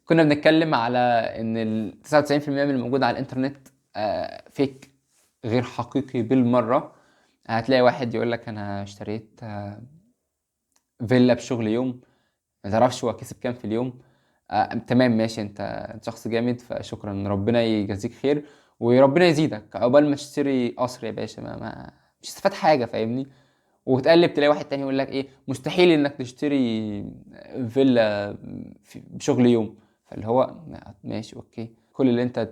كنا بنتكلم على ان 99% من الموجود على الانترنت فيك، غير حقيقي بالمرة. هتلاقي واحد يقول لك انا اشتريت فيلا بشغل يوم، ما تعرفش هو كسب كام في اليوم. تمام ماشي، انت شخص جامد، فشكرا، ربنا يجازيك خير وربنا يزيدك عقبال ما تشتري قصر يا باشا. مش استفاد حاجة، فاهمني؟ وتقلب تلاقي واحد تاني يقول لك ايه، مستحيل انك تشتري فيلا بشغل يوم. فاللي هو ماشي اوكي، كل اللي انت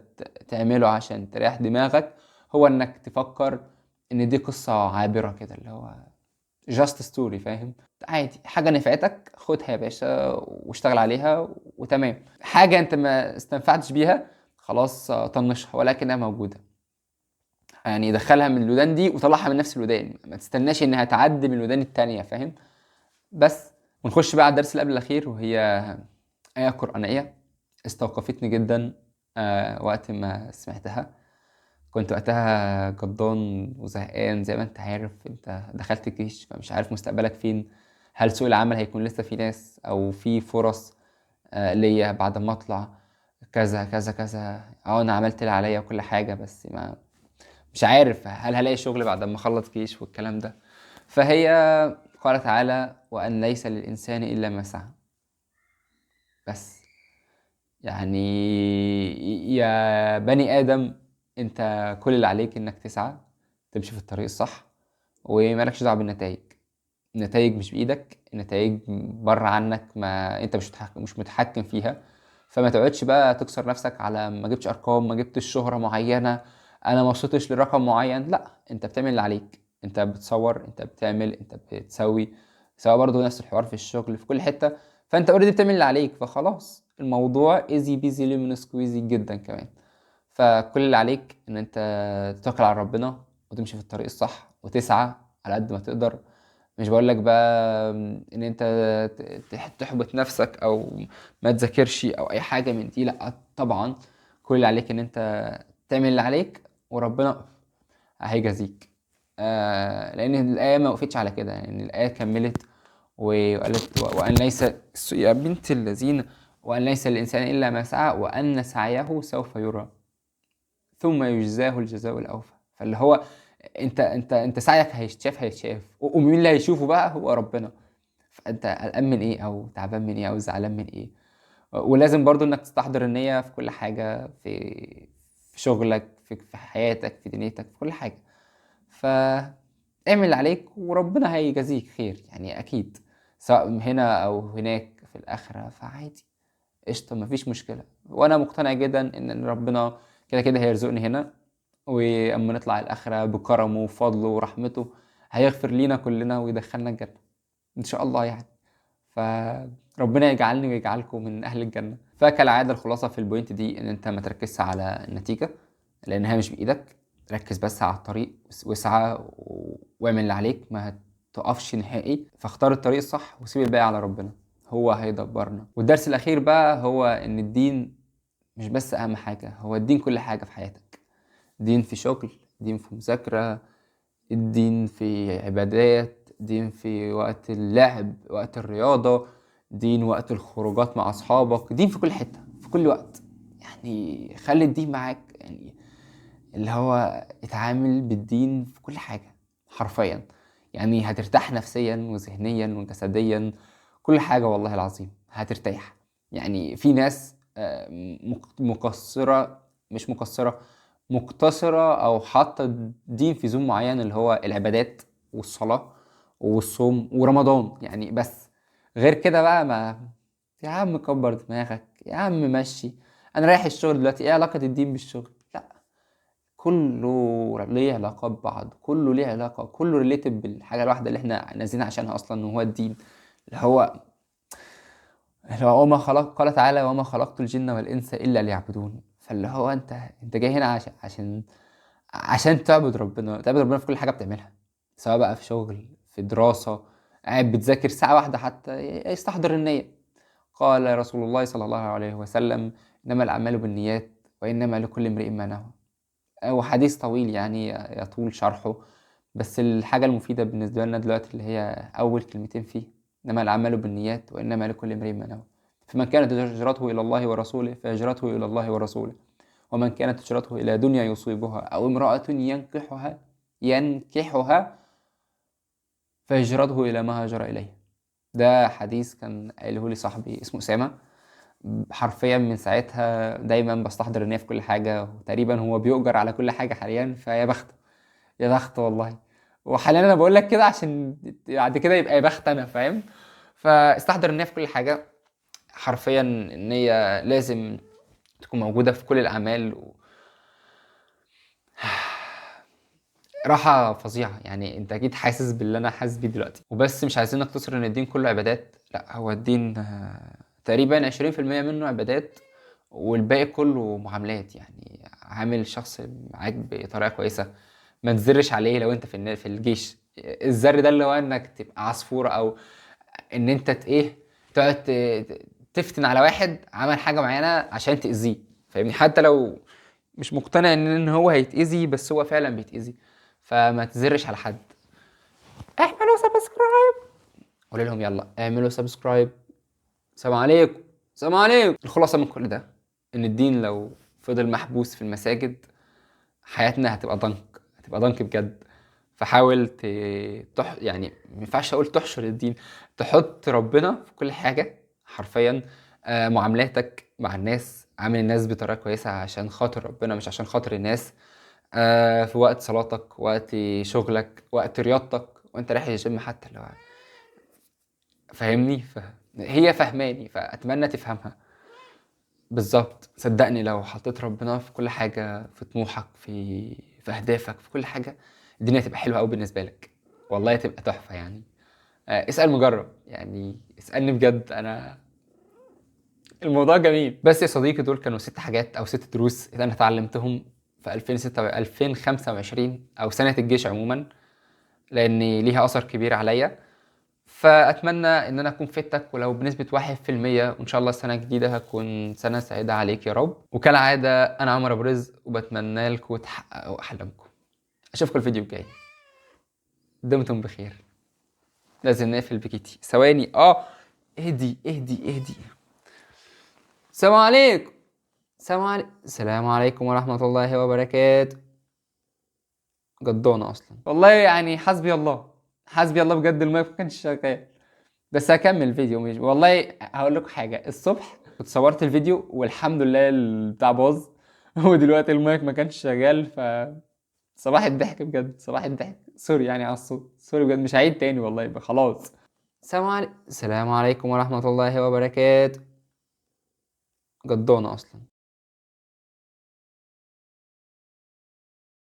تعمله عشان تريح دماغك هو انك تفكر ان دي قصة عابرة كده، اللي هو جاست ستوري، فاهم؟ عادي، حاجة نفعتك خدها يا باشا واشتغل عليها وتمام. حاجة انت ما استنفعتش بيها خلاص طنشها، ولكنها موجودة. يعني دخلها من الودان دي وطلعها من نفس الودان، ما تستناش انها تعدي من الودان التانية، فاهم؟ بس. ونخش بقى على الدرس اللي قبل الاخير، وهي آية قرآنية استوقفتني جدا. وقت ما سمعتها كنت وقتها جضان وزهقان، زي ما انت عارف، انت دخلت الجيش فمش عارف مستقبلك فين. هل سوق العمل هيكون لسه في ناس او في فرص ليا بعد ما اطلع؟ كذا كذا كذا. انا عملت اللي عليا وكل حاجة، بس ما مش عارف هل هلاقي شغل بعد ما اخلص جيش والكلام ده. فهي قال تعالى وأن ليس للإنسان إلا ما سعى. بس يعني يا بني آدم، انت كل اللي عليك انك تسعى، تمشي في الطريق الصح، ومالكش دعوه بالنتائج. النتائج مش بايدك، النتائج بره عنك، ما انت مش متحكم فيها. فما تقعدش بقى تكسر نفسك على ما جبتش ارقام، ما جبتش شهره معينه، انا ما وصلتش لرقم معين. لا، انت بتعمل اللي عليك، انت بتصور، انت بتعمل، انت بتسوي. سواء برضو نفس الحوار في الشغل في كل حته. فانت اوريدي بتعمل اللي عليك، فخلاص الموضوع ايزي بيزي ليمون سكويزي جدا كمان. فكل اللي عليك ان انت تتوكل على ربنا وتمشي في الطريق الصح وتسعى على قد ما تقدر. مش بقول لك بقى ان انت تحبط نفسك او ما تذاكرش او اي حاجه من دي، لا طبعا. كل اللي عليك ان انت تعمل اللي عليك وربنا هيجازيك. لان الايه ما وقفتش على كده، يعني الايه كملت وقالت وان ليس يا بنت الذين، وان ليس للانسان الا ما سعى وان سعيه سوف يرى ثم يجزاه الجزاء الاوفى. فاللي هو انت سعيك هيتشاف ومين اللي هيشوفه بقى؟ هو ربنا. فانت قلقان من ايه او تعبان من ايه او زعلان من ايه؟ ولازم برضو انك تستحضر النية في كل حاجة، في شغلك، في حياتك، في دنيتك، في كل حاجة. فاعمل اللي عليك وربنا هيجازيك خير، يعني اكيد. سواء هنا او هناك في الاخرة فعادي، قشطة، مفيش مشكلة. وانا مقتنع جدا ان ربنا كده كده هيرزقني هنا، واما نطلع الاخرة بكرمه وفضله ورحمته هيغفر لينا كلنا ويدخلنا الجنة ان شاء الله يعني. فربنا يجعلني ويجعلكم من اهل الجنة. فكالعادة الخلاصة في البوينت دي ان انت ما تركزش على النتيجة، لانها مش بايدك. ركز بس على الطريق واسعى واعمل اللي عليك، ما تقفش نهائي. فاختار الطريق الصح وسيب الباقي على ربنا، هو هيدبرنا. والدرس الاخير بقى هو ان الدين مش بس اهم حاجة، هو الدين كل حاجة في حياتك. دين في شغل، دين في مذاكرة، الدين في عبادات، دين في وقت اللعب، وقت الرياضة، دين وقت الخروجات مع أصحابك، دين في كل حتة في كل وقت. يعني خلي الدين معاك، يعني اللي هو اتعامل بالدين في كل حاجة حرفيا. يعني هترتاح نفسيا وذهنيا وجسديا، كل حاجة والله العظيم هترتاح. يعني في ناس مقصرة، مش مقصرة، مقتصرة أو حاطة الدين في زوم معين، اللي هو العبادات والصلاة والصوم ورمضان يعني. بس غير كده بقى ما، يا عم كبر دماغك، يا عم مشي، أنا رايح الشغل دلوقتي، إيه علاقة الدين بالشغل؟ لا، كله ليه علاقة ببعض، كله ليه علاقة، كله ريليتد بالحاجة الواحدة اللي احنا نازلين عشانها أصلا، وهو الدين. اللي هو وما خلق، قال تعالى وما خلقت الجن والإنس إلا ليعبدون. فاللي هو انت جاي هنا عشان تعبد ربنا، تعبد ربنا في كل حاجة بتعملها. سواء بقى في شغل، في دراسة، قاعد بتذاكر ساعة واحدة حتى، يستحضر النية. قال رسول الله صلى الله عليه وسلم إنما الأعمال بالنيات وإنما لكل امرئ ما نوى. وحديث طويل يعني يطول شرحه، بس الحاجة المفيدة بالنسبة لنا دلوقتي اللي هي أول كلمتين فيه: إنما الأعمال بالنيات وإنما لكل امرئ ما نوى. فمن كانت هجرته إلى الله ورسوله فهجرته إلى الله ورسوله، ومن كانت هجرته إلى دنيا يصيبها أو امرأة ينكحها فهجرته إلى ما هاجر إليه. ده حديث كان قايله لي صاحبي اسمه أسامة. حرفيا من ساعتها دايما بستحضر النية في كل حاجة، وتقريبا هو بيؤجر على كل حاجة حاليا، فيا بخته، يا بخت والله. وحاليا انا بقول لك كده عشان بعد كده يبقى يا بخت انا، فاهم؟ فاستحضر النية في كل حاجة. حرفيا النية لازم تكون موجودة في كل الأعمال راحة فظيعة. يعني انت اكيد حاسس باللي انا حاسس بيه دلوقتي. وبس مش عايزين نقتصر ان الدين كله عبادات، لا، هو الدين تقريبا 20% منه عبادات والباقي كله معاملات. يعني عامل شخص معاك بطريقة كويسة، ما تزرش عليه. لو انت في الجيش، الزر ده اللي هو انك تبقى عصفورة، او ان انت ايه، تقعد تفتن على واحد عمل حاجة معينة عشان تأذيه، فاهمني؟ حتى لو مش مقتنع ان هو هيتأذي، بس هو فعلا بيتأذي. فما تزرش على حد. اعملوا سبسكرايب، قول لهم يلا اعملوا سبسكرايب. سلام عليكم، سلام عليكم. الخلاصة من كل ده ان الدين لو فضل محبوس في المساجد، حياتنا هتبقى ضنك، هتبقى ضنك بجد. فحاول يعني ما ينفعش اقول تحشر الدين، تحط ربنا في كل حاجة حرفيا. معاملاتك مع الناس، عامل الناس بطريقة كويسة عشان خاطر ربنا مش عشان خاطر الناس. في وقت صلاتك، وقت شغلك، وقت رياضتك، وانت رايح الجيم حتى لو، فاهمني؟ هي فهماني، فاتمنى تفهمها. بالظبط، صدقني لو حطيت ربنا في كل حاجة، في طموحك، في أهدافك، في كل حاجة، الدنيا تبقى حلوة أوي بالنسبة لك. والله تبقى تحفة يعني. اسأل مجرب، يعني اسألني بجد، أنا الموضوع جميل. بس يا صديقي، دول كانوا 6 حاجات أو 6 دروس أنا اتعلمتهم في 2006 2025 أو سنة الجيش عموما، لأن ليها أثر كبير عليا. فأتمنى إن أنا أكون فدتك ولو بنسبة 1%، وإن شاء الله السنة الجديدة هتكون سنة سعيدة عليك يا رب. وكالعادة أنا عمر أبو رزق، وبتمنى لكم تحققوا أحلامكم. أشوفكم الفيديو الجاي. دمتم بخير. لازم نقفل بكيتي ثواني. اهدي اهدي اهدي. السلام عليكم، السلام عليكم ورحمة الله وبركاته. جدونة أصلا والله، يعني حسبي الله، حسبي الله بجد. المايك ما كانش شغال، بس هكمل فيديو. مش والله هقول لكم حاجه، الصبح كنت صورت الفيديو والحمد لله البتاع باظ ودلوقتي المايك ما كانش شغال. صباح الضحك بجد، صباح الضحك. سوري يعني على الصوت، سوري بجد، مش هعيد تاني والله، يبقى خلاص. السلام عليكم ورحمه الله وبركاته. جدانة اصلا.